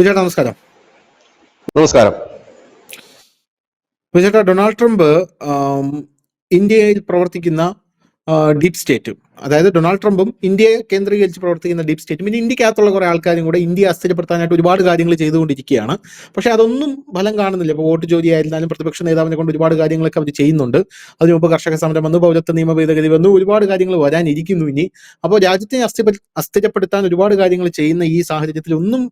വിജയേട്ടാ നമസ്കാരം. നമസ്കാരം. വിജയേട്ടാ, Donald Trump ഇന്ത്യയിൽ പ്രവർത്തിക്കുന്ന ഡീപ് സ്റ്റേറ്റും, അതായത് ഡൊണാൾഡ് ട്രംപും ഇന്ത്യയെ കേന്ദ്രീകരിച്ച് പ്രവർത്തിക്കുന്ന ഡീപ് സ്റ്റേറ്റും പിന്നെ ഇന്ത്യക്കകത്തുള്ള കുറെ ആൾക്കാരും കൂടെ ഇന്ത്യയെ അസ്ഥിരപ്പെടുത്താനായിട്ട് ഒരുപാട് കാര്യങ്ങൾ ചെയ്തുകൊണ്ടിരിക്കുകയാണ്. പക്ഷെ അതൊന്നും ഫലം കാണുന്നില്ല. ഇപ്പോൾ വോട്ട് ചോദ്യം ആയിരുന്നാലും പ്രതിപക്ഷ നേതാവിനെ കൊണ്ട് ഒരുപാട് കാര്യങ്ങളൊക്കെ അവർ ചെയ്യുന്നുണ്ട്. അതിനു മുമ്പ് കർഷക സമരം വന്നു, പൗരത്വ നിയമ ഭേദഗതി വന്നു, ഒരുപാട് കാര്യങ്ങൾ വരാനിരിക്കുന്നു ഇനി. അപ്പോൾ രാജ്യത്തെ അസ്ഥിരപ്പെടുത്താൻ ഒരുപാട് കാര്യങ്ങൾ ചെയ്യുന്ന ഈ സാഹചര്യത്തിൽ ഒന്നും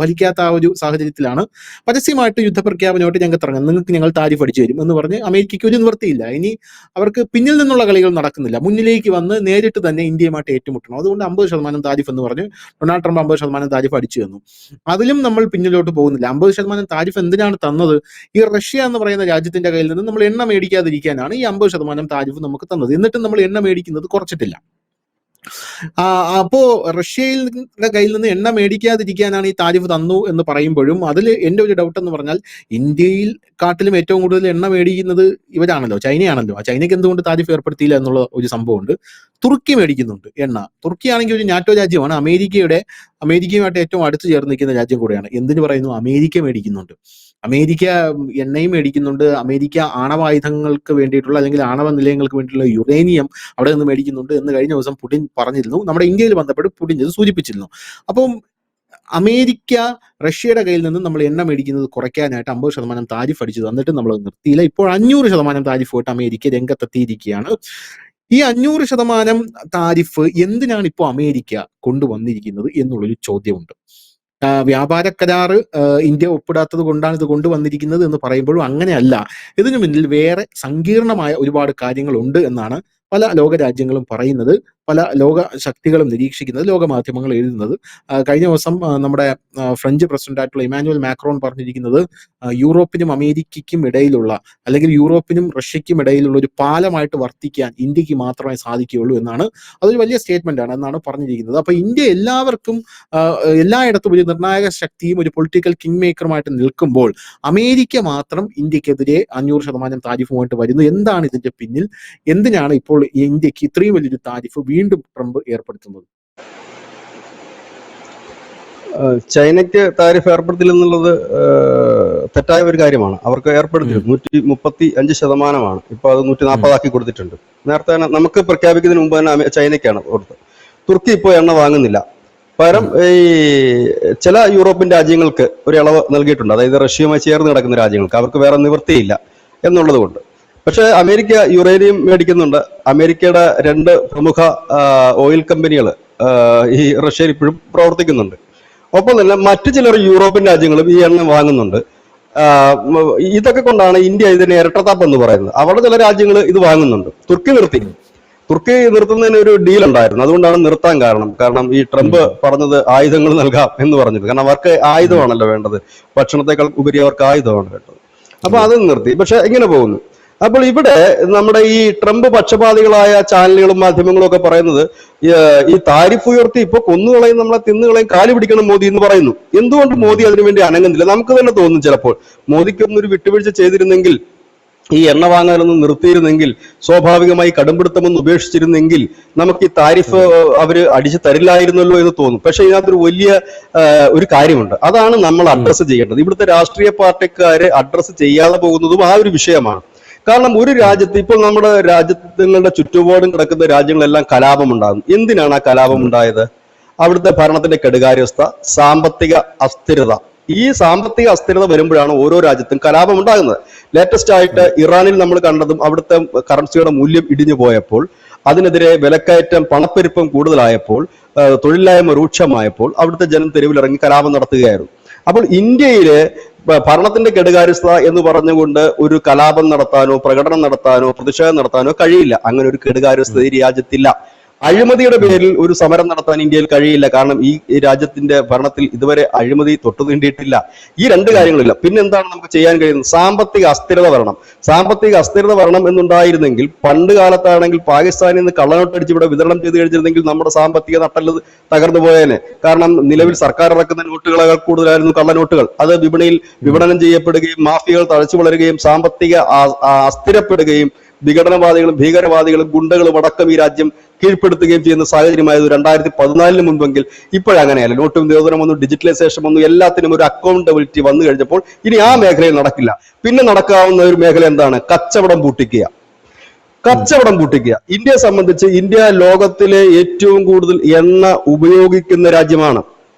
ഫലിക്കാത്ത ആ ഒരു സാഹചര്യത്തിലാണ് പരസ്യമായിട്ട് യുദ്ധപ്രഖ്യാപനമായിട്ട് രംഗത്തിറങ്ങുന്നത്. നിങ്ങൾക്ക് ഞങ്ങൾ താരിഫ് അടിച്ചു തരും എന്ന് പറഞ്ഞ് അമേരിക്കയ്ക്ക് ഒരു നിവൃത്തിയില്ല. ഇനി അവർക്ക് പിന്നിൽ നിന്നുള്ള കളികൾ നടക്കുന്നില്ല, മുന്നിലേക്ക് വന്ന് നേരിട്ട് തന്നെ ഇന്ത്യയുമായിട്ട് ഏറ്റുമുട്ടണം. അതുകൊണ്ട് 50% താരിഫ് എന്ന് പറഞ്ഞ് ഡൊണാൾഡ് ട്രംപ് 50% താരിഫ് അടിച്ചു തന്നു. അതിലും നമ്മൾ പിന്നിലോട്ട് പോകുന്നില്ല. 50% താരിഫ് എന്തിനാണ് തന്നത്? ഈ റഷ്യ എന്ന് പറയുന്ന രാജ്യത്തിന്റെ കയ്യിൽ നിന്ന് നമ്മൾ എണ്ണ മേടിക്കാതിരിക്കാനാണ് ഈ 50% താരിഫ് നമുക്ക് തന്നത്. എന്നിട്ടും നമ്മൾ എണ്ണ മേടിക്കുന്നത് കുറച്ചിട്ടില്ല. അപ്പോ റഷ്യയുടെ കയ്യിൽ നിന്ന് എണ്ണ മേടിക്കാതിരിക്കാനാണ് ഈ താരിഫ് തന്നു എന്ന് പറയുമ്പോഴും അതിൽ എന്റെ ഒരു ഡൗട്ട് എന്ന് പറഞ്ഞാൽ, ഇന്ത്യയിൽ കാട്ടിലും ഏറ്റവും കൂടുതൽ എണ്ണ മേടിക്കുന്നത് ഇവരാണല്ലോ, ചൈനയാണല്ലോ. ആ ചൈനയ്ക്ക് എന്തുകൊണ്ട് താരിഫ് ഏർപ്പെടുത്തിയില്ല എന്നുള്ള ഒരു സംഭവമുണ്ട്. തുർക്കി മേടിക്കുന്നുണ്ട് എണ്ണ. തുർക്കി ആണെങ്കിൽ ഒരു നാറ്റോ രാജ്യമാണ്, അമേരിക്കയുമായിട്ട് ഏറ്റവും അടുത്ത് ചേർന്ന് നിൽക്കുന്ന രാജ്യം കൂടെയാണ്. എന്തിനു പറയുന്നു? അമേരിക്ക മേടിക്കുന്നുണ്ട്. അമേരിക്ക എണ്ണയും മേടിക്കുന്നുണ്ട്. അമേരിക്ക ആണവായുധങ്ങൾക്ക് വേണ്ടിയിട്ടുള്ള അല്ലെങ്കിൽ ആണവ നിലയങ്ങൾക്ക് വേണ്ടിയിട്ടുള്ള യുറേനിയം അവിടെ നിന്ന് മേടിക്കുന്നുണ്ട് എന്ന് കഴിഞ്ഞ ദിവസം പുടിൻ പറഞ്ഞിരുന്നു. നമ്മുടെ ഇന്ത്യയിൽ ബന്ധപ്പെട്ട് പുടിൻ ഇത് സൂചിപ്പിച്ചിരുന്നു. അപ്പം അമേരിക്ക റഷ്യയുടെ കയ്യിൽ നിന്ന് നമ്മൾ എണ്ണ മേടിക്കുന്നത് കുറയ്ക്കാനായിട്ട് 50% താരിഫ് അടിച്ചു തന്നിട്ട് നമ്മൾ നിർത്തിയില്ല. ഇപ്പോൾ 500% താരിഫ് പോയിട്ട് അമേരിക്ക രംഗത്തെത്തിയിരിക്കുകയാണ്. ഈ 500% താരിഫ് എന്തിനാണ് ഇപ്പോൾ അമേരിക്ക കൊണ്ടുവന്നിരിക്കുന്നത് എന്നുള്ളൊരു ചോദ്യമുണ്ട്. വ്യാപാര കരാറ് ഇന്ത്യ ഒപ്പിടാത്തത് കൊണ്ടാണ് ഇത് കൊണ്ടുവന്നിരിക്കുന്നത് എന്ന് പറയുമ്പോഴും അങ്ങനെയല്ല. ഇതിനു മുന്നിൽ വേറെ സങ്കീർണമായ ഒരുപാട് കാര്യങ്ങളുണ്ട് എന്നാണ് പല ലോകരാജ്യങ്ങളും പറയുന്നത്, പല ലോക ശക്തികളും നിരീക്ഷിക്കുന്നത്, ലോകമാധ്യമങ്ങൾ എഴുതുന്നത്. കഴിഞ്ഞ ദിവസം നമ്മുടെ ഫ്രഞ്ച് പ്രസിഡന്റായിട്ടുള്ള ഇമാനുവൽ മാക്രോൺ പറഞ്ഞിരിക്കുന്നത് യൂറോപ്പിനും അമേരിക്കയ്ക്കും ഇടയിലുള്ള, അല്ലെങ്കിൽ യൂറോപ്പിനും റഷ്യയ്ക്കും ഇടയിലുള്ള ഒരു പാലമായിട്ട് വർത്തിക്കാൻ ഇന്ത്യക്ക് മാത്രമേ സാധിക്കുകയുള്ളൂ എന്നാണ്. അതൊരു വലിയ സ്റ്റേറ്റ്മെന്റ് ആണ് എന്നാണ് പറഞ്ഞിരിക്കുന്നത്. അപ്പൊ ഇന്ത്യ എല്ലാവർക്കും എല്ലായിടത്തും ഒരു നിർണായക ശക്തിയും ഒരു പൊളിറ്റിക്കൽ കിങ് മേക്കറുമായിട്ട് നിൽക്കുമ്പോൾ അമേരിക്ക മാത്രം ഇന്ത്യക്കെതിരെ 500% താരിഫുമായിട്ട് വരുന്നു. എന്താണ് ഇതിന്റെ പിന്നിൽ? എന്തിനാണ് ഇപ്പോൾ ഇന്ത്യക്ക് ഇത്രയും വലിയൊരു താരിഫ് വീണ്ടും ട്രംപ് ഏർപ്പെടുത്തുന്നത്? ചൈനയ്ക്ക് താരിഫ് ഏർപ്പെടുത്തില്ല എന്നുള്ളത് തെറ്റായ ഒരു കാര്യമാണ്. അവർക്ക് ഏർപ്പെടുത്തിയത് 135%. ഇപ്പൊ അത് 140 കൊടുത്തിട്ടുണ്ട്. നേരത്തെ തന്നെ നമുക്ക് പ്രഖ്യാപിക്കുന്നതിന് മുമ്പ് തന്നെ ചൈനയ്ക്കാണ് കൊടുത്തത്. തുർക്കി ഇപ്പോൾ എണ്ണ വാങ്ങുന്നില്ല. പകരം ഈ ചില യൂറോപ്യൻ രാജ്യങ്ങൾക്ക് ഒരു ഇളവ് നൽകിയിട്ടുണ്ട്. അതായത് റഷ്യയുമായി ചേർന്ന് കിടക്കുന്ന രാജ്യങ്ങൾക്ക് അവർക്ക് വേറെ നിവൃത്തിയില്ല എന്നുള്ളത് കൊണ്ട്. പക്ഷെ അമേരിക്ക യുറേനിയം മേടിക്കുന്നുണ്ട്. അമേരിക്കയുടെ 2 പ്രമുഖ ഓയിൽ കമ്പനികൾ ഈ റഷ്യയിൽ ഇപ്പോഴും പ്രവർത്തിക്കുന്നുണ്ട്. ഒപ്പം തന്നെ മറ്റു ചിലർ യൂറോപ്യൻ രാജ്യങ്ങളും ഈ എണ്ണ വാങ്ങുന്നുണ്ട്. ഇതൊക്കെ കൊണ്ടാണ് ഇന്ത്യ ഇതിനെ ഇരട്ടത്താപ്പ് എന്ന് പറയുന്നത്. അവിടെ ചില രാജ്യങ്ങൾ ഇത് വാങ്ങുന്നുണ്ട്. തുർക്കി നിർത്തുന്നതിന് ഒരു ഡീൽ ഉണ്ടായിരുന്നു. അതുകൊണ്ടാണ് നിർത്താൻ കാരണം ഈ ട്രംപ് പറഞ്ഞത് ആയുധങ്ങൾ നൽകാം എന്ന് പറഞ്ഞത്. കാരണം അവർക്ക് ആയുധമാണല്ലോ വേണ്ടത്, ഭക്ഷണത്തെക്കാൾ ഉപരി അവർക്ക് ആയുധമാണ് വേണ്ടത്. അപ്പൊ അത് നിർത്തി. പക്ഷെ എങ്ങനെ പോകുന്നു? അപ്പോൾ ഇവിടെ നമ്മുടെ ഈ ട്രംപ് പക്ഷപാതികളായ ചാനലുകളും മാധ്യമങ്ങളും ഒക്കെ പറയുന്നത് ഈ താരിഫ് ഉയർത്തി ഇപ്പൊ കൊന്നുകളയും, നമ്മളെ തിന്നുകളയും, കാലു പിടിക്കണം മോദി എന്ന് പറയുന്നു. എന്തുകൊണ്ട് മോദി അതിനുവേണ്ടി അനങ്ങുന്നില്ല? നമുക്ക് തന്നെ തോന്നും ചിലപ്പോൾ മോദിക്കൊന്നൊരു വിട്ടുവീഴ്ച ചെയ്തിരുന്നെങ്കിൽ, ഈ എണ്ണ വാങ്ങാനൊന്നും നിർത്തിയിരുന്നെങ്കിൽ, സ്വാഭാവികമായി കടുംപിടുത്തമൊന്നും ഉപേക്ഷിച്ചിരുന്നെങ്കിൽ നമുക്ക് ഈ താരിഫ് അവര് അടിച്ചു തരില്ലായിരുന്നല്ലോ എന്ന് തോന്നും. പക്ഷെ ഇതിനകത്തൊരു വലിയ ഒരു കാര്യമുണ്ട്. അതാണ് നമ്മൾ അഡ്രസ്സ് ചെയ്യേണ്ടത്. ഇവിടുത്തെ രാഷ്ട്രീയ പാർട്ടിക്കാര് അഡ്രസ്സ് ചെയ്യാതെ പോകുന്നതും ആ ഒരു വിഷയമാണ്. കാരണം ഒരു രാജ്യത്ത്, ഇപ്പോൾ നമ്മുടെ രാജ്യങ്ങളുടെ ചുറ്റുപാടും കിടക്കുന്ന രാജ്യങ്ങളെല്ലാം കലാപം ഉണ്ടാകും. എന്തിനാണ് ആ കലാപം ഉണ്ടായത്? അവിടുത്തെ ഭരണത്തിന്റെ കെടുകാര്യസ്ഥ, സാമ്പത്തിക അസ്ഥിരത. ഈ സാമ്പത്തിക അസ്ഥിരത വരുമ്പോഴാണ് ഓരോ രാജ്യത്തും കലാപം ഉണ്ടാകുന്നത്. ലേറ്റസ്റ്റ് ആയിട്ട് ഇറാനിൽ നമ്മൾ കണ്ടതും അവിടുത്തെ കറൻസിയുടെ മൂല്യം ഇടിഞ്ഞു പോയപ്പോൾ, അതിനെതിരെ വിലക്കയറ്റം, പണപ്പെരുപ്പം കൂടുതലായപ്പോൾ, തൊഴിലില്ലായ്മ രൂക്ഷമായപ്പോൾ അവിടുത്തെ ജനം തെരുവിലിറങ്ങി കലാപം നടത്തുകയായിരുന്നു. അപ്പോൾ ഇന്ത്യയില് ഭരണത്തിന്റെ കെടുകാര്യസ്ഥത എന്ന് പറഞ്ഞുകൊണ്ട് ഒരു കലാപം നടത്താനോ പ്രകടനം നടത്താനോ പ്രതിഷേധം നടത്താനോ കഴിയില്ല. അങ്ങനെ ഒരു കെടുകാര്യസ്ഥത ഈ രാജ്യത്തില്ല. അഴിമതിയുടെ പേരിൽ ഒരു സമരം നടത്താൻ ഇന്ത്യയിൽ കഴിയില്ല. കാരണം ഈ രാജ്യത്തിന്റെ ഭരണത്തിൽ ഇതുവരെ അഴിമതി തൊട്ടു തീണ്ടിയിട്ടില്ല. ഈ 2 കാര്യങ്ങളില്ല. പിന്നെന്താണ് നമുക്ക് ചെയ്യാൻ കഴിയുന്നത്? സാമ്പത്തിക അസ്ഥിരത വരണം. സാമ്പത്തിക അസ്ഥിരത വരണം എന്നുണ്ടായിരുന്നെങ്കിൽ, പണ്ട് കാലത്താണെങ്കിൽ പാകിസ്ഥാനിൽ നിന്ന് കള്ളനോട്ട് അടിച്ച് ഇവിടെ വിതരണം ചെയ്ത് കഴിഞ്ഞിരുന്നെങ്കിൽ നമ്മുടെ സാമ്പത്തിക നട്ടല് തകർന്നു പോയേനെ. കാരണം നിലവിൽ സർക്കാർ ഇറക്കുന്ന നോട്ടുകളേക്കാൾ കൂടുതലായിരുന്നു കള്ളനോട്ടുകൾ. അത് വിപണിയിൽ വിപണനം ചെയ്യപ്പെടുകയും മാഫിയകൾ തഴച്ചു വളരുകയും സാമ്പത്തിക അസ്ഥിരപ്പെടുകയും വിഘടനവാദികളും ഭീകരവാദികളും ഗുണ്ടകളും അടക്കം ഈ രാജ്യം കീഴ്പ്പെടുത്തുകയും ചെയ്യുന്ന സാഹചര്യമായത് 2014 മുൻപെങ്കിൽ ഇപ്പോഴങ്ങനെയല്ല. നോട്ടും നിരോധനം വന്നു, ഡിജിറ്റലൈസേഷൻ വന്നു, എല്ലാത്തിനും ഒരു അക്കൗണ്ടബിലിറ്റി വന്നു കഴിഞ്ഞപ്പോൾ ഇനി ആ മേഖലയിൽ നടക്കില്ല. പിന്നെ നടക്കാവുന്ന ഒരു മേഖല എന്താണ്? കച്ചവടം പൂട്ടിക്കുക. ഇന്ത്യയെ സംബന്ധിച്ച് ഇന്ത്യ ലോകത്തിലെ ഏറ്റവും കൂടുതൽ എണ്ണ ഉപയോഗിക്കുന്ന രാജ്യമാണ്.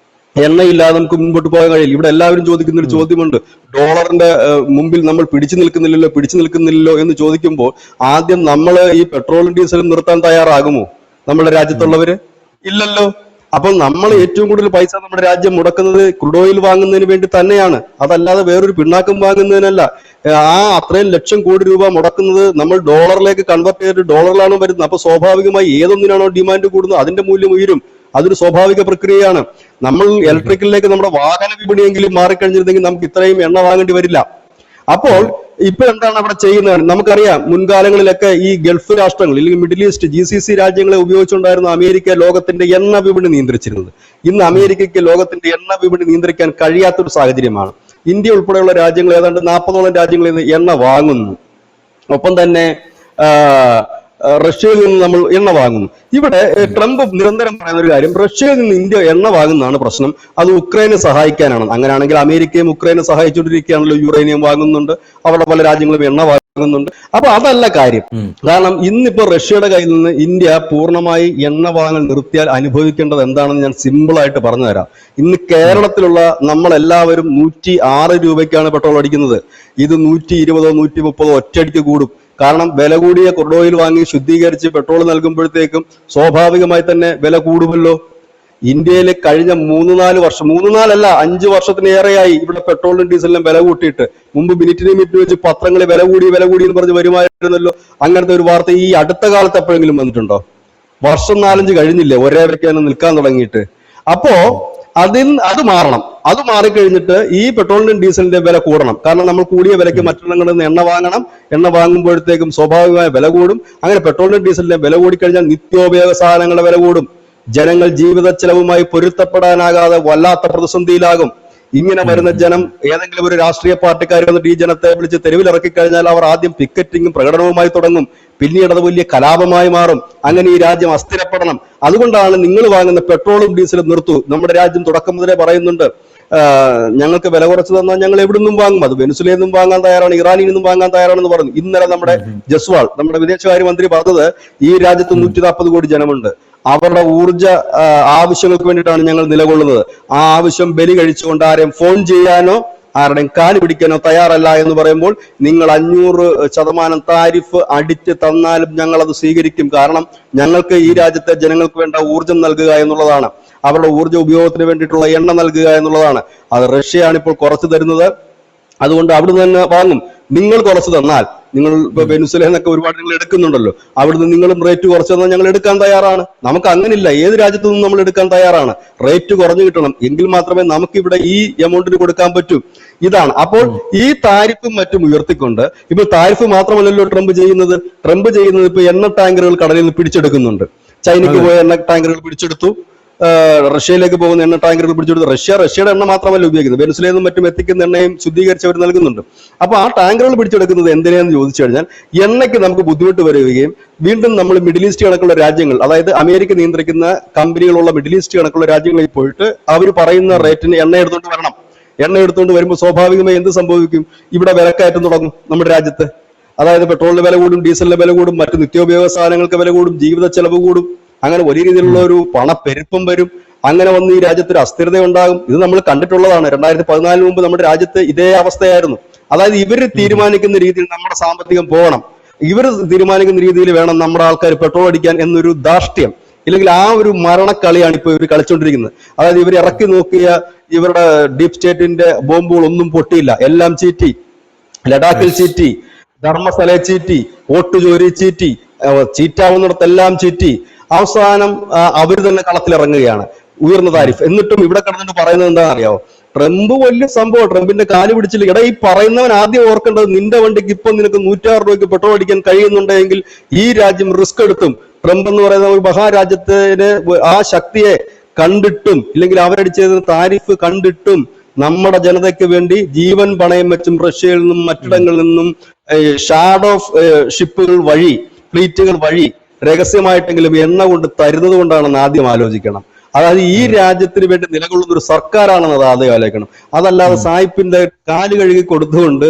എണ്ണയില്ലാതെ നമുക്ക് മുമ്പോട്ട് പോകാൻ കഴിയില്ല. ഇവിടെ എല്ലാവരും ചോദിക്കുന്ന ഒരു ചോദ്യമുണ്ട്, ഡോളറിന്റെ മുമ്പിൽ നമ്മൾ പിടിച്ചു നിൽക്കുന്നില്ലല്ലോ എന്ന് ചോദിക്കുമ്പോൾ ആദ്യം നമ്മൾ ഈ പെട്രോളും ഡീസലും നിർത്താൻ തയ്യാറാകുമോ നമ്മുടെ രാജ്യത്തുള്ളവര്? ഇല്ലല്ലോ. അപ്പൊ നമ്മൾ ഏറ്റവും കൂടുതൽ പൈസ നമ്മുടെ രാജ്യം മുടക്കുന്നത് ക്രൂഡ് ഓയിൽ വാങ്ങുന്നതിന് വേണ്ടി തന്നെയാണ്, അതല്ലാതെ വേറൊരു പിണ്ണാക്കം വാങ്ങുന്നതിനല്ല. അത്രയും ലക്ഷം കോടി രൂപ മുടക്കുന്നത് നമ്മൾ ഡോളറിലേക്ക് കൺവെർട്ട് ചെയ്തിട്ട് ഡോളറിലാണ് വരുന്നത്. അപ്പൊ സ്വാഭാവികമായി ഏതൊന്നിനാണോ ഡിമാൻഡ് കൂടുന്നത് അതിന്റെ മൂല്യം ഉയരും. അതൊരു സ്വാഭാവിക പ്രക്രിയയാണ്. നമ്മൾ ഇലക്ട്രിക്കലിലേക്ക് നമ്മുടെ വാഹന വിപണിയെങ്കിലും മാറിക്കഴിഞ്ഞിരുന്നെങ്കിൽ നമുക്ക് ഇത്രയും എണ്ണ വാങ്ങേണ്ടി വരില്ല. അപ്പോൾ ഇപ്പൊ എന്താണ് അവിടെ ചെയ്യുന്നത്? നമുക്കറിയാം, മുൻകാലങ്ങളിലൊക്കെ ഈ ഗൾഫ് രാഷ്ട്രങ്ങൾ അല്ലെങ്കിൽ മിഡിൽ ഈസ്റ്റ് GCC രാജ്യങ്ങളെ ഉപയോഗിച്ചുകൊണ്ടായിരുന്നു അമേരിക്ക ലോകത്തിന്റെ എണ്ണ വിപണി നിയന്ത്രിച്ചിരുന്നത്. ഇന്ന് അമേരിക്കയ്ക്ക് ലോകത്തിന്റെ എണ്ണ വിപണി നിയന്ത്രിക്കാൻ കഴിയാത്തൊരു സാഹചര്യമാണ്. ഇന്ത്യ ഉൾപ്പെടെയുള്ള രാജ്യങ്ങൾ ഏതാണ്ട് 40ഓളം രാജ്യങ്ങളിൽ നിന്ന് എണ്ണ വാങ്ങുന്നു. ഒപ്പം തന്നെ റഷ്യയിൽ നിന്ന് നമ്മൾ എണ്ണ വാങ്ങുന്നു. ഇവിടെ ട്രംപ് നിരന്തരം പറയുന്ന ഒരു കാര്യം, റഷ്യയിൽ നിന്ന് ഇന്ത്യ എണ്ണ വാങ്ങുന്നതാണ് പ്രശ്നം, അത് ഉക്രൈനെ സഹായിക്കാനാണ്. അങ്ങനെയാണെങ്കിൽ അമേരിക്കയും ഉക്രൈനെ സഹായിച്ചുകൊണ്ടിരിക്കുകയാണല്ലോ. യുറേനിയം വാങ്ങുന്നുണ്ട്, അവിടെ പല രാജ്യങ്ങളും എണ്ണ വാങ്ങുന്നുണ്ട്. അപ്പൊ അതല്ല കാര്യം. കാരണം ഇന്നിപ്പോ റഷ്യയുടെ കയ്യിൽ നിന്ന് ഇന്ത്യ പൂർണ്ണമായി എണ്ണ വാങ്ങൽ നിർത്തിയാൽ അനുഭവിക്കേണ്ടത് എന്താണെന്ന് ഞാൻ സിമ്പിൾ ആയിട്ട് പറഞ്ഞു തരാം. ഇന്ന് കേരളത്തിലുള്ള നമ്മളെല്ലാവരും 106 രൂപയ്ക്കാണ് പെട്രോൾ അടിക്കുന്നത്. ഇത് 120, 130 ഒറ്റയടിക്ക് കൂടും. കാരണം വില കൂടിയ ക്രൂഡ് ഓയിൽ വാങ്ങി ശുദ്ധീകരിച്ച് പെട്രോൾ നൽകുമ്പോഴത്തേക്കും സ്വാഭാവികമായി തന്നെ വില കൂടുമല്ലോ. ഇന്ത്യയിൽ കഴിഞ്ഞ 3-4 വർഷം, 3-4 അല്ല 5 വർഷത്തിനേറെയായി ഇവിടെ പെട്രോളിനും ഡീസലിനും വില കൂട്ടിയിട്ട്. മുമ്പ് മിനിറ്റ് വെച്ച് പത്രങ്ങളിൽ വില കൂടി എന്ന് പറഞ്ഞ് വരുമായിരുന്നല്ലോ. അങ്ങനത്തെ ഒരു വാർത്ത ഈ അടുത്ത കാലത്ത് എപ്പോഴെങ്കിലും വന്നിട്ടുണ്ടോ? വർഷം 4-5 കഴിഞ്ഞില്ലേ ഒരേ വിലയ്ക്ക് നിൽക്കാൻ തുടങ്ങിയിട്ട്. അപ്പോ അത് മാറണം. അത് മാറിക്കഴിഞ്ഞിട്ട് ഈ പെട്രോളിന്റെയും ഡീസലിന്റെ വില കൂടണം. കാരണം നമ്മൾ കൂടിയ വിലയ്ക്ക് മറ്റുള്ളവങ്ങളിൽ നിന്ന് എണ്ണ വാങ്ങണം. എണ്ണ വാങ്ങുമ്പോഴത്തേക്കും സ്വാഭാവികമായ വില കൂടും. അങ്ങനെ പെട്രോളിന്റെയും ഡീസലിന്റെ വില കൂടിക്കഴിഞ്ഞാൽ നിത്യോപയോഗ സാധനങ്ങളുടെ വില കൂടും. ജനങ്ങൾ ജീവിത ചെലവുമായി പൊരുത്തപ്പെടാനാകാതെ വല്ലാത്ത പ്രതിസന്ധിയിലാകും. ഇങ്ങനെ വരുന്ന ജനം, ഏതെങ്കിലും ഒരു രാഷ്ട്രീയ പാർട്ടിക്കാർ വന്നിട്ട് ഈ ജനത്തെ വിളിച്ച് തെരുവിലിറക്കി കഴിഞ്ഞാൽ അവർ ആദ്യം പിക്കറ്റിങ്ങും പ്രകടനവുമായി തുടങ്ങും. പിന്നീട് അത് വലിയ കലാപമായി മാറും. അങ്ങനെ ഈ രാജ്യം അസ്ഥിരപ്പെടണം. അതുകൊണ്ടാണ് നിങ്ങൾ വാങ്ങുന്ന പെട്രോളും ഡീസലും നിർത്തൂ. നമ്മുടെ രാജ്യം തുടക്കം മുതലേ പറയുന്നുണ്ട്, ഞങ്ങൾക്ക് വില കുറച്ച് തന്നാൽ ഞങ്ങൾ എവിടെ നിന്നും വാങ്ങും. അത് വെനിസുലയിൽ നിന്നും വാങ്ങാൻ തയ്യാറാണ്, ഇറാനിൽ നിന്നും വാങ്ങാൻ തയ്യാറാണെന്ന് പറഞ്ഞു. ഇന്നലെ നമ്മുടെ ജസ്വാൾ, നമ്മുടെ വിദേശകാര്യമന്ത്രി പറഞ്ഞത്, ഈ രാജ്യത്ത് 140 കോടി ജനമുണ്ട്, അവരുടെ ഊർജ ആവശ്യങ്ങൾക്ക് വേണ്ടിയിട്ടാണ് ഞങ്ങൾ നിലകൊള്ളുന്നത്. ആ ആവശ്യം ബലി കഴിച്ചുകൊണ്ട് ആരെയും ഫോൺ ചെയ്യാനോ ആരുടെയും കാല് പിടിക്കാനോ തയ്യാറല്ല എന്ന് പറയുമ്പോൾ നിങ്ങൾ 500% താരിഫ് അടിച്ച് തന്നാലും ഞങ്ങൾ അത് സ്വീകരിക്കും. കാരണം ഞങ്ങൾക്ക് ഈ രാജ്യത്തെ ജനങ്ങൾക്ക് വേണ്ട ഊർജം നൽകുക എന്നുള്ളതാണ്, അവരുടെ ഊർജ്ജ ഉപയോഗത്തിന് വേണ്ടിയിട്ടുള്ള എണ്ണ നൽകുക എന്നുള്ളതാണ്. അത് റഷ്യയാണ് ഇപ്പോൾ കുറച്ച് തരുന്നത്. അതുകൊണ്ട് അവിടുന്ന് തന്നെ വാങ്ങും. നിങ്ങൾ കുറച്ച് തന്നാൽ, നിങ്ങൾ ഇപ്പൊ വെനിസുല എന്നൊക്കെ ഒരുപാട് നിങ്ങൾ എടുക്കുന്നുണ്ടല്ലോ, അവിടുന്ന് നിങ്ങളും റേറ്റ് കുറച്ച് തന്നാൽ ഞങ്ങൾ എടുക്കാൻ തയ്യാറാണ്. നമുക്ക് അങ്ങനില്ല, ഏത് രാജ്യത്തു നിന്നും നമ്മൾ എടുക്കാൻ തയ്യാറാണ്. റേറ്റ് കുറഞ്ഞു കിട്ടണം, എങ്കിൽ മാത്രമേ നമുക്ക് ഇവിടെ ഈ എമൗണ്ടിന് കൊടുക്കാൻ പറ്റൂ. ഇതാണ്. അപ്പോൾ ഈ താരിഫും മറ്റും ഉയർത്തിക്കൊണ്ട്, ഇപ്പൊ താരിഫ് മാത്രമല്ലല്ലോ ട്രംപ് ചെയ്യുന്നത് ഇപ്പൊ എണ്ണ ടാങ്കറുകൾ കടലിൽ നിന്ന് പിടിച്ചെടുക്കുന്നുണ്ട്. ചൈനയ്ക്ക് പോയ എണ്ണ ടാങ്കറുകൾ പിടിച്ചെടുത്തു, റഷ്യയിലേക്ക് പോകുന്ന എണ്ണ ടാങ്കറുകൾ പിടിച്ചെടുത്തു. റഷ്യയുടെ എണ്ണ മാത്രമല്ല ഉപയോഗിക്കുന്നത്, വെനിസുലയിൽ നിന്നും മറ്റും എത്തിക്കുന്ന എണ്ണയും ശുദ്ധീകരിച്ച് അവർ നൽകുന്നുണ്ട്. അപ്പൊ ആ ടാങ്കറുകൾ പിടിച്ചെടുക്കുന്നത് എന്തിനാന്ന് ചോദിച്ചു കഴിഞ്ഞാൽ, എണ്ണയ്ക്ക് നമുക്ക് ബുദ്ധിമുട്ട് വരികയും വീണ്ടും നമ്മൾ മിഡിൽ ഈസ്റ്റ് കണക്കുള്ള രാജ്യങ്ങൾ, അതായത് അമേരിക്ക നിയന്ത്രിക്കുന്ന കമ്പനികളുള്ള മിഡിൽ ഈസ്റ്റ് കണക്കുള്ള രാജ്യങ്ങളിൽ പോയിട്ട് അവർ പറയുന്ന റേറ്റിന് എണ്ണ എടുത്തുകൊണ്ട് വരണം. എണ്ണ എടുത്തുകൊണ്ട് വരുമ്പോൾ സ്വാഭാവികമായി എന്ത് സംഭവിക്കും? ഇവിടെ വിലക്കയറ്റം തുടങ്ങും നമ്മുടെ രാജ്യത്ത്. അതായത് പെട്രോളിന് വില കൂടും, ഡീസലിന് വില കൂടും, മറ്റു നിത്യോപയോഗ സാധനങ്ങൾക്ക് വില കൂടും, ജീവിത ചെലവ് കൂടും. അങ്ങനെ വലിയ രീതിയിലുള്ള ഒരു പണപ്പെരുപ്പം വരും. അങ്ങനെ വന്ന് ഈ രാജ്യത്തൊരു അസ്ഥിരത ഉണ്ടാകും. ഇത് നമ്മൾ കണ്ടിട്ടുള്ളതാണ്. 2014 മുമ്പ് നമ്മുടെ രാജ്യത്ത് ഇതേ അവസ്ഥയായിരുന്നു. അതായത് ഇവര് തീരുമാനിക്കുന്ന രീതിയിൽ നമ്മുടെ സാമ്പത്തികം പോകണം, ഇവർ തീരുമാനിക്കുന്ന രീതിയിൽ വേണം നമ്മുടെ ആൾക്കാർ പെട്രോൾ അടിക്കാൻ എന്നൊരു ധാർഷ്ട്യം, ഇല്ലെങ്കിൽ ആ ഒരു മരണക്കളിയാണ് ഇപ്പൊ ഇവർ കളിച്ചുകൊണ്ടിരിക്കുന്നത്. അതായത് ഇവർ ഇറക്കി നോക്കിയ ഇവരുടെ ഡീപ് സ്റ്റേറ്റിന്റെ ബോംബുകൾ ഒന്നും പൊട്ടിയില്ല, എല്ലാം ചീറ്റി. ലഡാക്കിൽ ചീറ്റി, ധർമ്മസ്ഥലയിൽ ചീറ്റി, ഓട്ടുചോരി ചീറ്റി, ചീറ്റാവുന്നിടത്തെല്ലാം ചീറ്റി. അവസാനം അവർ തന്നെ കളത്തിലിറങ്ങുകയാണ്, ഉയർന്ന താരിഫ്. എന്നിട്ടും ഇവിടെ കിടന്നിട്ട് പറയുന്നത് എന്താണെന്ന് അറിയാവോ? ട്രംപ് വലിയ സംഭവം, ട്രംപിന്റെ കാല് പിടിച്ചില്ല. എടാ, ഈ പറയുന്നവൻ ആദ്യം ഓർക്കേണ്ടത്, നിന്റെ വണ്ടിക്ക് ഇപ്പൊ നിനക്ക് 106 രൂപയ്ക്ക് പെട്രോൾ അടിക്കാൻ കഴിയുന്നുണ്ടെങ്കിൽ ഈ രാജ്യം റിസ്ക് എടുത്തും. ട്രംപ് എന്ന് പറയുന്ന ഒരു മഹാരാജ്യത്തിന് ആ ശക്തിയെ കണ്ടിട്ടും, ഇല്ലെങ്കിൽ അവരടിച്ചത് താരിഫ് കണ്ടിട്ടും നമ്മുടെ ജനതയ്ക്ക് വേണ്ടി ജീവൻ പണയം വെച്ചും റഷ്യയിൽ നിന്നും മറ്റിടങ്ങളിൽ നിന്നും ഷാഡോ ഷിപ്പുകൾ വഴി, ഫ്ലീറ്റുകൾ വഴി രഹസ്യമായിട്ടെങ്കിലും എണ്ണ കൊണ്ട് തരുന്നത് കൊണ്ടാണെന്ന് ആദ്യം ആലോചിക്കണം. അതായത് ഈ രാജ്യത്തിന് വേണ്ടി നിലകൊള്ളുന്ന ഒരു സർക്കാരാണെന്ന് അത് ആദ്യം ആലോചിക്കണം. അതല്ലാതെ സായിപ്പിന്റെ കാല് കഴുകി കൊടുത്തുകൊണ്ട്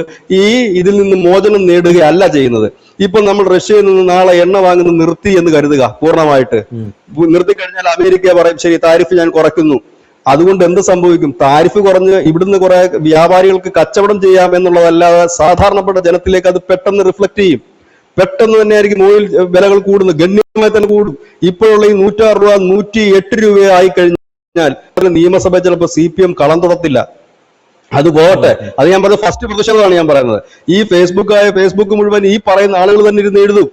ഇതിൽ നിന്ന് മോചനം നേടുകയല്ല ചെയ്യുന്നത്. ഇപ്പൊ നമ്മൾ റഷ്യയിൽ നിന്ന് നാളെ എണ്ണ വാങ്ങുന്നത് നിർത്തി എന്ന് കരുതുക, പൂർണ്ണമായിട്ട് നിർത്തിക്കഴിഞ്ഞാൽ അമേരിക്ക പറയും ശരി താരിഫ് ഞാൻ കുറയ്ക്കുന്നു. അതുകൊണ്ട് എന്ത് സംഭവിക്കും? താരിഫ് കുറഞ്ഞ് ഇവിടുന്ന് കുറെ വ്യാപാരികൾക്ക് കച്ചവടം ചെയ്യാം എന്നുള്ളതല്ലാതെ സാധാരണപ്പെട്ട ജനത്തിലേക്ക് അത് പെട്ടെന്ന് റിഫ്ലക്ട് ചെയ്യും. പെട്ടെന്ന് തന്നെ ആയിരിക്കും ഓയിൽ വിലകൾ കൂടുന്നത്, ഗണ്യമായി തന്നെ കൂടും. ഇപ്പോഴുള്ള ഈ 106 രൂപ 108 രൂപയായി കഴിഞ്ഞാൽ നിയമസഭ ചിലപ്പോൾ CPM കളം തുടത്തില്ല. അത് പോകട്ടെ, അത് ഞാൻ പറഞ്ഞ ഫസ്റ്റ് പ്രതിഷേധമാണ് ഞാൻ പറയുന്നത്. ഈ ഫേസ്ബുക്ക് മുഴുവൻ ഈ പറയുന്ന ആളുകൾ തന്നെ ഇരുന്ന് എഴുതും.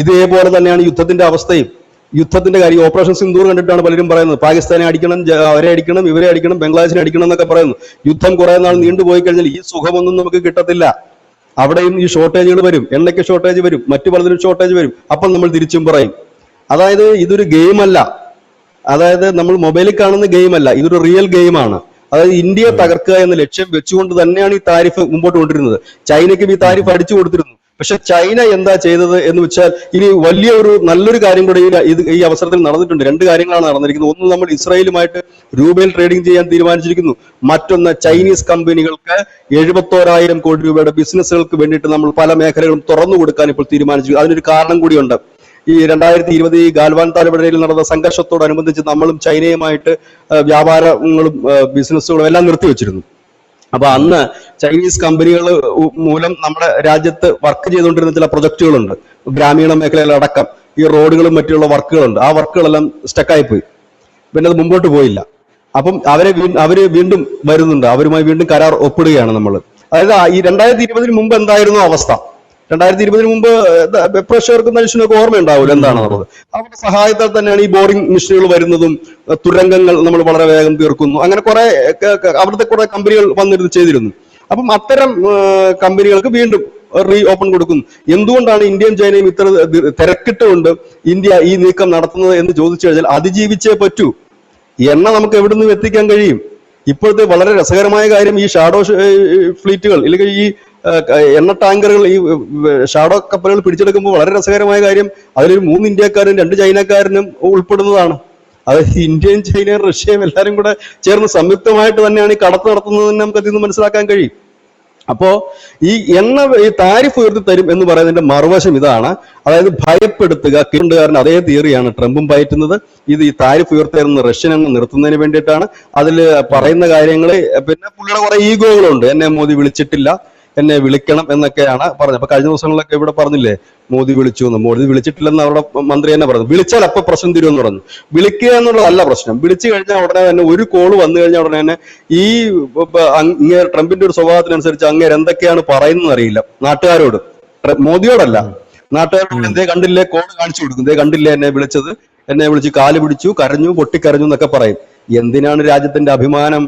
ഇതേപോലെ തന്നെയാണ് യുദ്ധത്തിന്റെ അവസ്ഥയും. യുദ്ധത്തിന്റെ കാര്യം ഓപ്പറേഷൻ സിന്ദൂർ കണ്ടിട്ടാണ് പലരും പറയുന്നത് പാകിസ്ഥാനെ അടിക്കണം, അവരെ അടിക്കണം, ഇവരെ അടിക്കണം, ബംഗ്ലാദേശിനെ അടിക്കണം എന്നൊക്കെ പറയുന്നു. യുദ്ധം കുറെ നാൾ നീണ്ടുപോയി കഴിഞ്ഞാൽ ഈ സുഖമൊന്നും നമുക്ക് കിട്ടത്തില്ല. അവിടെയും ഈ ഷോർട്ടേജുകൾ വരും, എണ്ണയ്ക്ക് ഷോർട്ടേജ് വരും, മറ്റു പലതിനും ഷോർട്ടേജ് വരും. അപ്പം നമ്മൾ തിരിച്ചും പറയും. അതായത് ഇതൊരു ഗെയിമല്ല, അതായത് നമ്മൾ മൊബൈലിൽ കാണുന്ന ഗെയിമല്ല, ഇതൊരു റിയൽ ഗെയിമാണ്. അതായത് ഇന്ത്യയെ തകർക്കുക എന്ന ലക്ഷ്യം വെച്ചുകൊണ്ട് തന്നെയാണ് ഈ താരിഫ് മുമ്പോട്ട് കൊണ്ടിരുന്നത്. ചൈനയ്ക്കും ഈ താരിഫ് അടിച്ചു കൊടുത്തിരുന്നു. പക്ഷെ ചൈന എന്താ ചെയ്തത് എന്ന് വെച്ചാൽ ഇനി നല്ലൊരു കാര്യം കൂടെ ഈ അവസരത്തിൽ നടന്നിട്ടുണ്ട്. 2 കാര്യങ്ങളാണ് നടന്നിരിക്കുന്നത്. ഒന്ന്, നമ്മൾ ഇസ്രായേലുമായിട്ട് രൂപയിൽ ട്രേഡിംഗ് ചെയ്യാൻ തീരുമാനിച്ചിരിക്കുന്നു. മറ്റൊന്ന്, ചൈനീസ് കമ്പനികൾക്ക് 71,000 കോടി രൂപയുടെ ബിസിനസ്സുകൾക്ക് വേണ്ടിയിട്ട് നമ്മൾ പല മേഖലകളും തുറന്നു കൊടുക്കാൻ ഇപ്പോൾ തീരുമാനിച്ചു. അതിനൊരു കാരണം കൂടിയുണ്ട്. ഈ 2020 ഈ ഗാൽവാൻ താഴ്വരയിൽ നടന്ന സംഘർഷത്തോടനുബന്ധിച്ച് നമ്മളും ചൈനയുമായിട്ട് വ്യാപാരങ്ങളും ബിസിനസ്സുകളും എല്ലാം നിർത്തിവെച്ചിരുന്നു. അപ്പൊ അന്ന് ചൈനീസ് കമ്പനികൾ മൂലം നമ്മുടെ രാജ്യത്ത് വർക്ക് ചെയ്തുകൊണ്ടിരുന്ന ചില പ്രൊജക്ടുകളുണ്ട്, ഗ്രാമീണ മേഖലയിലടക്കം ഈ റോഡുകളും മറ്റുള്ള വർക്കുകളുണ്ട്. ആ വർക്കുകളെല്ലാം സ്റ്റക്കായി പോയി, പിന്നെ അത് മുമ്പോട്ട് പോയില്ല. അപ്പം അവര് വീണ്ടും വരുന്നുണ്ട്, അവരുമായി വീണ്ടും കരാർ ഒപ്പിടുകയാണ് നമ്മൾ. അതായത് ഈ 2020 മുമ്പ് എന്തായിരുന്നു അവസ്ഥ? 2020 മുമ്പ് പ്രേക്ഷകർക്ക് മനുഷ്യനൊക്കെ ഓർമ്മയുണ്ടാവില്ല എന്താണെന്നുള്ളത്. അവരുടെ സഹായത്താൽ തന്നെയാണ് ഈ ബോറിംഗ് മെഷീനുകൾ വരുന്നതും തുരങ്കങ്ങൾ നമ്മൾ വളരെ വേഗം തീർക്കുന്നു. അങ്ങനെ അവിടുത്തെ കുറെ കമ്പനികൾ വന്നിരുന്ന് ചെയ്തിരുന്നു. അപ്പം അത്തരം കമ്പനികൾക്ക് വീണ്ടും റീ ഓപ്പൺ കൊടുക്കുന്നു. എന്തുകൊണ്ടാണ് ഇന്ത്യയും ചൈനയും ഇത്ര തിരക്കിട്ടുകൊണ്ട് ഇന്ത്യ ഈ നീക്കം നടത്തുന്നത് എന്ന് ചോദിച്ചു കഴിഞ്ഞാൽ അതിജീവിച്ചേ പറ്റൂ. എണ്ണ നമുക്ക് എവിടെ നിന്നും എത്തിക്കാൻ കഴിയും? ഇപ്പോഴത്തെ വളരെ രസകരമായ കാര്യം, ഈ ഷാഡോ ഫ്ലീറ്റുകൾ അല്ലെങ്കിൽ ഈ എണ്ണ ടാങ്കറുകൾ, ഈ ഷാഡോ കപ്പലുകൾ പിടിച്ചെടുക്കുമ്പോൾ വളരെ രസകരമായ കാര്യം, അതിലൊരു 3 ഇന്ത്യക്കാരും 2 ചൈനക്കാരനും ഉൾപ്പെടുന്നതാണ്. അതായത് ഇന്ത്യയും ചൈനയും റഷ്യയും എല്ലാവരും കൂടെ ചേർന്ന് സംയുക്തമായിട്ട് തന്നെയാണ് ഈ കടത്ത് നടത്തുന്നതെന്ന് നമുക്ക് അതിൽ നിന്ന് മനസ്സിലാക്കാൻ കഴിയും. അപ്പോ ഈ താരിഫ് ഉയർത്തി തരും എന്ന് പറയുന്നതിന്റെ മറുവശം ഇതാണ്. അതായത് ഭയപ്പെടുത്തുക. കിണ്ടുകാരൻ അതേ തിയറിയാണ് ട്രംപും പയറ്റുന്നത്. ഈ താരിഫ് ഉയർത്തിയിരുന്ന റഷ്യൻ എണ്ണ നിർത്തുന്നതിന് വേണ്ടിയിട്ടാണ്. അതിൽ പറയുന്ന കാര്യങ്ങള് പിന്നെ പുള്ളിയുടെ കുറെ ഈഗോകളുണ്ട്. എന്നെ മോദി വിളിച്ചിട്ടില്ല, എന്നെ വിളിക്കണം എന്നൊക്കെയാണ് പറഞ്ഞത്. അപ്പൊ കഴിഞ്ഞ ദിവസങ്ങളിലൊക്കെ ഇവിടെ പറഞ്ഞില്ലേ മോദി വിളിച്ചു എന്ന്. മോദി വിളിച്ചിട്ടില്ലെന്ന് അവരുടെ മന്ത്രി തന്നെ പറഞ്ഞു. വിളിച്ചാൽ അപ്പൊ പ്രശ്നം തീരുമെന്ന് പറഞ്ഞു. വിളിക്കുക എന്നുള്ളതല്ല പ്രശ്നം. വിളിച്ചു കഴിഞ്ഞാൽ ഉടനെ തന്നെ ഒരു കോള് വന്നു കഴിഞ്ഞാൽ ഉടനെ തന്നെ ട്രംപിന്റെ ഒരു സ്വഭാവത്തിനനുസരിച്ച് അങ്ങേര് എന്തൊക്കെയാണ് പറയുന്നത് അറിയില്ല നാട്ടുകാരോട്, മോദിയോടല്ല, നാട്ടുകാരോട്. എന്തേ കണ്ടില്ലേ, കോള് കാണിച്ചു കൊടുക്കും, എന്തേ കണ്ടില്ലേ എന്നെ വിളിച്ചത്, എന്നെ വിളിച്ച് കാല് പിടിച്ചു, കരഞ്ഞു, പൊട്ടിക്കരഞ്ഞു എന്നൊക്കെ പറയും. എന്തിനാണ് രാജ്യത്തിന്റെ അഭിമാനം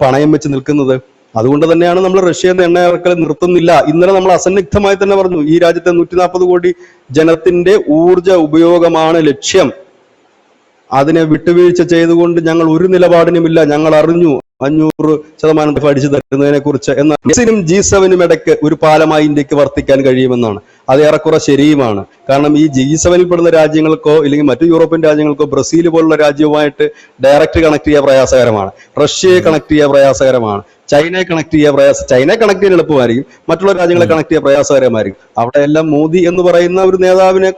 പണയം വെച്ച് നിൽക്കുന്നത്? അതുകൊണ്ട് തന്നെയാണ് നമ്മൾ റഷ്യയിൽ എണ്ണ ഇറക്കൽ നിർത്തുന്നില്ല. ഇന്നലെ നമ്മൾ അസന്നിഗ്ധമായി തന്നെ പറഞ്ഞു, ഈ രാജ്യത്തെ 140 കോടി ജനത്തിന്റെ ഊർജ ഉപയോഗമാണ് ലക്ഷ്യം. അതിനെ വിട്ടുവീഴ്ച ചെയ്തുകൊണ്ട് ഞങ്ങൾ ഒരു നിലപാടിനുമില്ല. ഞങ്ങൾ അറിഞ്ഞു 500% അടിച്ചു തരുന്നതിനെ കുറിച്ച്. എന്നാൽ G7 ഇടയ്ക്ക് ഒരു പാലമായി ഇന്ത്യക്ക് വർത്തിക്കാൻ കഴിയുമെന്നാണ്. അത് ഏറെക്കുറെ ശരിയുമാണ്. കാരണം ഈ G7 പെടുന്ന രാജ്യങ്ങൾക്കോ ഇല്ലെങ്കിൽ മറ്റു യൂറോപ്യൻ രാജ്യങ്ങൾക്കോ ബ്രസീൽ പോലുള്ള രാജ്യവുമായിട്ട് ഡയറക്റ്റ് കണക്ട് ചെയ്യാൻ പ്രയാസകരമാണ്. റഷ്യയെ കണക്ട് ചെയ്യാൻ പ്രയാസകരമാണ്. ചൈനയെ കണക്ട് ചെയ്യാൻ ചൈനയെ കണക്ട് ചെയ്യാൻ എളുപ്പമായിരിക്കും, മറ്റുള്ള രാജ്യങ്ങളെ കണക്ട് ചെയ്യാൻ പ്രയാസകരമായിരിക്കും. അവിടെ എല്ലാം മോദി എന്ന് പറയുന്ന ഒരു നേതാവിനെ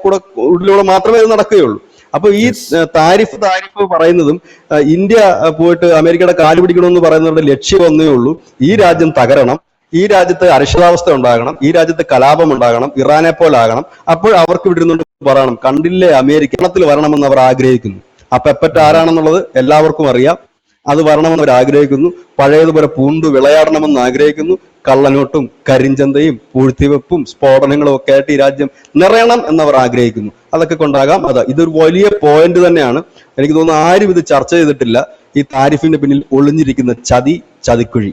ഉള്ളിലൂടെ മാത്രമേ അത് നടക്കുകയുള്ളൂ. അപ്പൊ ഈ താരിഫ് പറയുന്നതും ഇന്ത്യ പോയിട്ട് അമേരിക്കയുടെ കാല് പിടിക്കണമെന്ന് പറയുന്നവരുടെ ലക്ഷ്യം ഒന്നേ ഉള്ളൂ, ഈ രാജ്യം തകരണം, ഈ രാജ്യത്ത് അരക്ഷിതാവസ്ഥ ഉണ്ടാകണം, ഈ രാജ്യത്ത് കലാപം ഉണ്ടാകണം, ഇറാനെ പോലാകണം. അപ്പോൾ അവർക്ക് ഇവിടെ ഇരുന്നുകൊണ്ട് പറയണം, കണ്ടില്ലേ അമേരിക്ക കേരളത്തിൽ വരണമെന്ന് അവർ ആഗ്രഹിക്കുന്നു. ആ പെപ്പറ്റ് ആരാണെന്നുള്ളത് എല്ലാവർക്കും അറിയാം. അത് വരണമെന്ന് അവർ ആഗ്രഹിക്കുന്നു. പഴയതുപോലെ പൂണ്ടു വിളയാടണമെന്ന് ആഗ്രഹിക്കുന്നു. കള്ളനോട്ടും കരിഞ്ചന്തയും പൂഴ്ത്തിവെപ്പും സ്ഫോടനങ്ങളും ഒക്കെ ആയിട്ട് ഈ രാജ്യം നിറയണം എന്നവർ ആഗ്രഹിക്കുന്നു. അതൊക്കെ കൊണ്ടാകാം. ഇതൊരു വലിയ പോയിന്റ് തന്നെയാണ്. എനിക്ക് തോന്നുന്നു ആരും ഇത് ചർച്ച ചെയ്തിട്ടില്ല, ഈ താരിഫിന്റെ പിന്നിൽ ഒളിഞ്ഞിരിക്കുന്ന ചതിക്കുഴി.